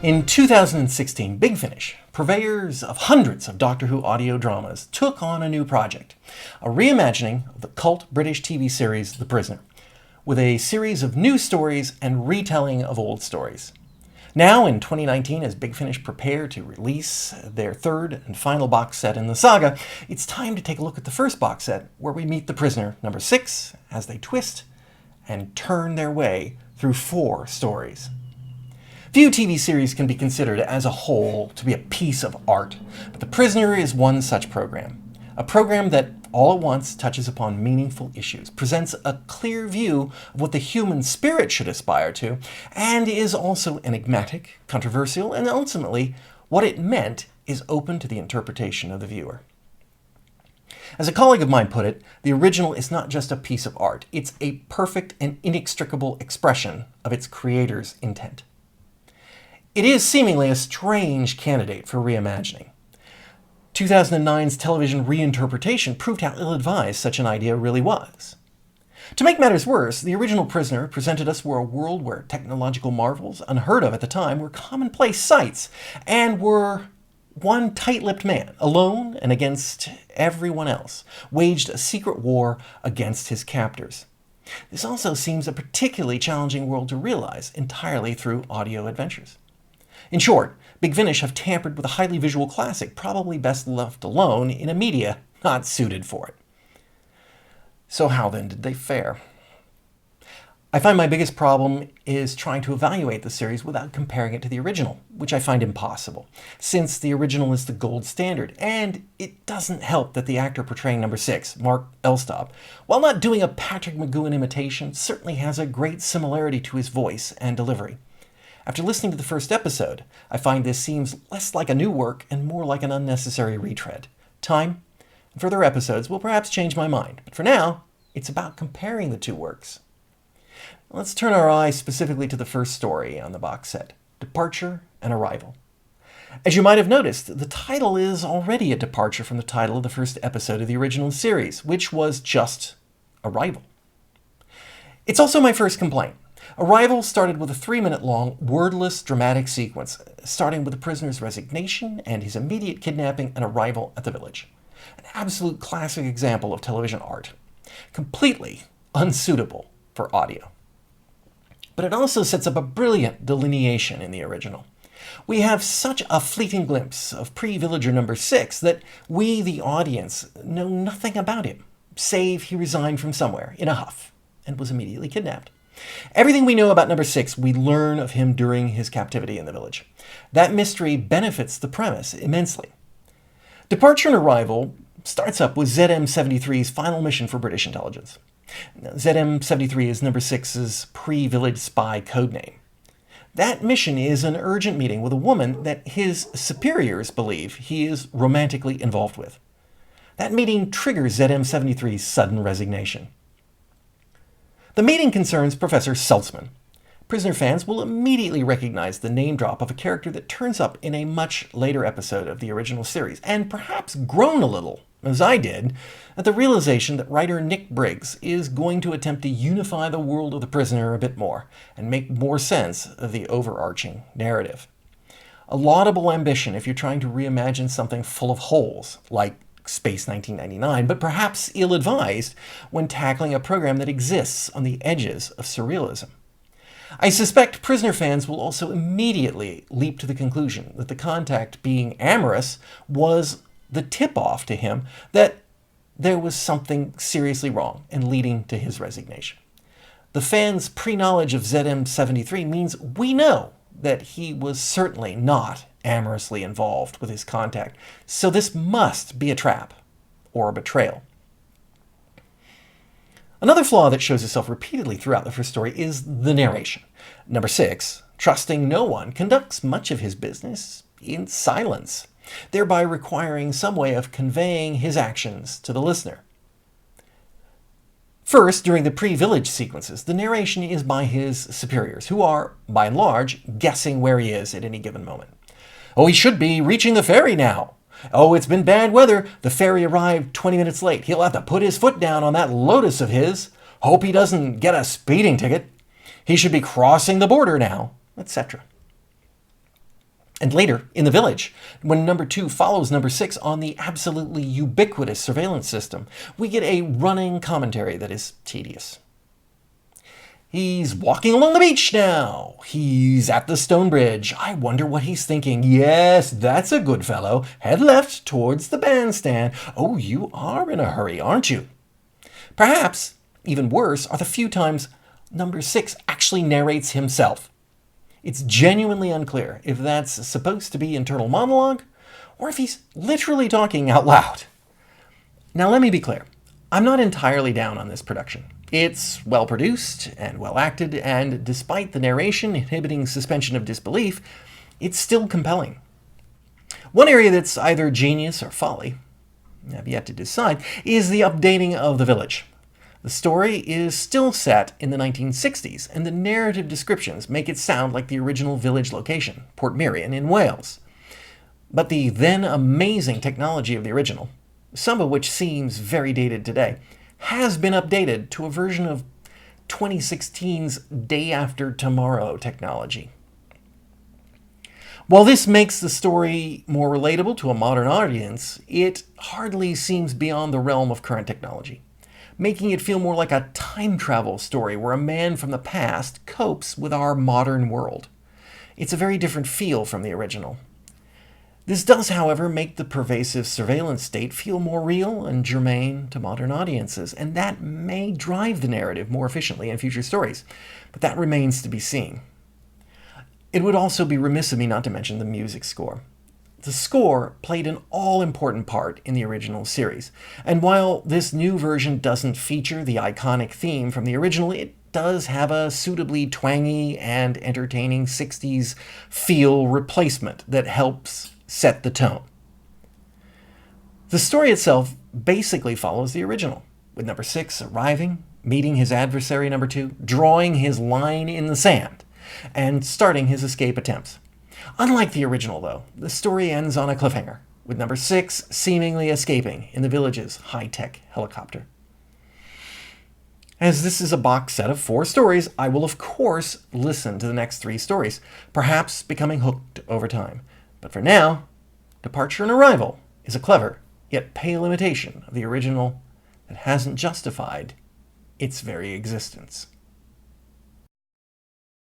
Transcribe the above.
In 2016, Big Finish, purveyors of hundreds of Doctor Who audio dramas, took on a new project, a reimagining of the cult British TV series The Prisoner, with a series of new stories and retelling of old stories. Now, in 2019, as Big Finish prepare to release their third and final box set in the saga, it's time to take a look at the first box set, where we meet The Prisoner, number 6, as they twist and turn their way through 4 stories. Few TV series can be considered as a whole to be a piece of art, but The Prisoner is one such program. A program that all at once touches upon meaningful issues, presents a clear view of what the human spirit should aspire to, and is also enigmatic, controversial, and ultimately, what it meant is open to the interpretation of the viewer. As a colleague of mine put it, the original is not just a piece of art, it's a perfect and inextricable expression of its creator's intent. It is seemingly a strange candidate for reimagining. 2009's television reinterpretation proved how ill-advised such an idea really was. To make matters worse, the original Prisoner presented us with a world where technological marvels, unheard of at the time, were commonplace sights, and were one tight-lipped man, alone and against everyone else, waged a secret war against his captors. This also seems a particularly challenging world to realize entirely through audio adventures. In short, Big Finish have tampered with a highly visual classic, probably best left alone in a media not suited for it. So how then did they fare? I find my biggest problem is trying to evaluate the series without comparing it to the original, which I find impossible, since the original is the gold standard, and it doesn't help that the actor portraying number 6, Mark Elstob, while not doing a Patrick McGoohan imitation, certainly has a great similarity to his voice and delivery. After listening to the first episode, I find this seems less like a new work and more like an unnecessary retread. Time and further episodes will perhaps change my mind, but for now, it's about comparing the two works. Let's turn our eyes specifically to the first story on the box set, Departure and Arrival. As you might have noticed, the title is already a departure from the title of the first episode of the original series, which was just Arrival. It's also my first complaint. Arrival started with a 3-minute-long, wordless, dramatic sequence, starting with the prisoner's resignation and his immediate kidnapping and arrival at the village. An absolute classic example of television art. Completely unsuitable for audio. But it also sets up a brilliant delineation in the original. We have such a fleeting glimpse of pre-villager number 6 that we, the audience, know nothing about him, save he resigned from somewhere in a huff and was immediately kidnapped. Everything we know about number 6, we learn of him during his captivity in the village. That mystery benefits the premise immensely. Departure and Arrival starts up with ZM-73's final mission for British intelligence. ZM-73 is number 6's pre-village spy codename. That mission is an urgent meeting with a woman that his superiors believe he is romantically involved with. That meeting triggers ZM-73's sudden resignation. The meeting concerns Professor Saltzman. Prisoner fans will immediately recognize the name drop of a character that turns up in a much later episode of the original series, and perhaps groan a little, as I did, at the realization that writer Nick Briggs is going to attempt to unify the world of the Prisoner a bit more, and make more sense of the overarching narrative. A laudable ambition if you're trying to reimagine something full of holes, like Space 1999, but perhaps ill-advised when tackling a program that exists on the edges of surrealism. I suspect Prisoner fans will also immediately leap to the conclusion that the contact being amorous was the tip-off to him that there was something seriously wrong and leading to his resignation. The fans' pre-knowledge of ZM-73 means we know that he was certainly not amorously involved with his contact, so this must be a trap or a betrayal. Another flaw that shows itself repeatedly throughout the first story is the narration. Number 6, trusting no one, conducts much of his business in silence, thereby requiring some way of conveying his actions to the listener. First, during the pre-village sequences, the narration is by his superiors, who are, by and large, guessing where he is at any given moment. Oh, he should be reaching the ferry now. Oh, it's been bad weather. The ferry arrived 20 minutes late. He'll have to put his foot down on that Lotus of his. Hope he doesn't get a speeding ticket. He should be crossing the border now, etc. And later, in The Village, when number 2 follows number 6 on the absolutely ubiquitous surveillance system, we get a running commentary that is tedious. He's walking along the beach now. He's at the stone bridge. I wonder what he's thinking. Yes, that's a good fellow. Head left towards the bandstand. Oh, you are in a hurry, aren't you? Perhaps, even worse, are the few times number 6 actually narrates himself. It's genuinely unclear if that's supposed to be internal monologue or if he's literally talking out loud. Now, let me be clear. I'm not entirely down on this production. It's well produced and well acted, and despite the narration inhibiting suspension of disbelief, it's still compelling. One area that's either genius or folly, I've yet to decide, is the updating of the village. The story is still set in the 1960s, and the narrative descriptions make it sound like the original village location, Portmeirion in Wales. But the then amazing technology of the original, some of which seems very dated today, has been updated to a version of 2016's Day After Tomorrow technology. While this makes the story more relatable to a modern audience, it hardly seems beyond the realm of current technology, making it feel more like a time travel story where a man from the past copes with our modern world. It's a very different feel from the original. This does, however, make the pervasive surveillance state feel more real and germane to modern audiences, and that may drive the narrative more efficiently in future stories, but that remains to be seen. It would also be remiss of me not to mention the music score. The score played an all-important part in the original series, and while this new version doesn't feature the iconic theme from the original, it does have a suitably twangy and entertaining 60s feel replacement that helps set the tone. The story itself basically follows the original, with number 6 arriving, meeting his adversary number 2, drawing his line in the sand, and starting his escape attempts. Unlike the original, though, the story ends on a cliffhanger, with number 6 seemingly escaping in the village's high-tech helicopter. As this is a box set of 4 stories, I will of course listen to the next 3 stories, perhaps becoming hooked over time. But for now, Departure and Arrival is a clever, yet pale imitation of the original that hasn't justified its very existence.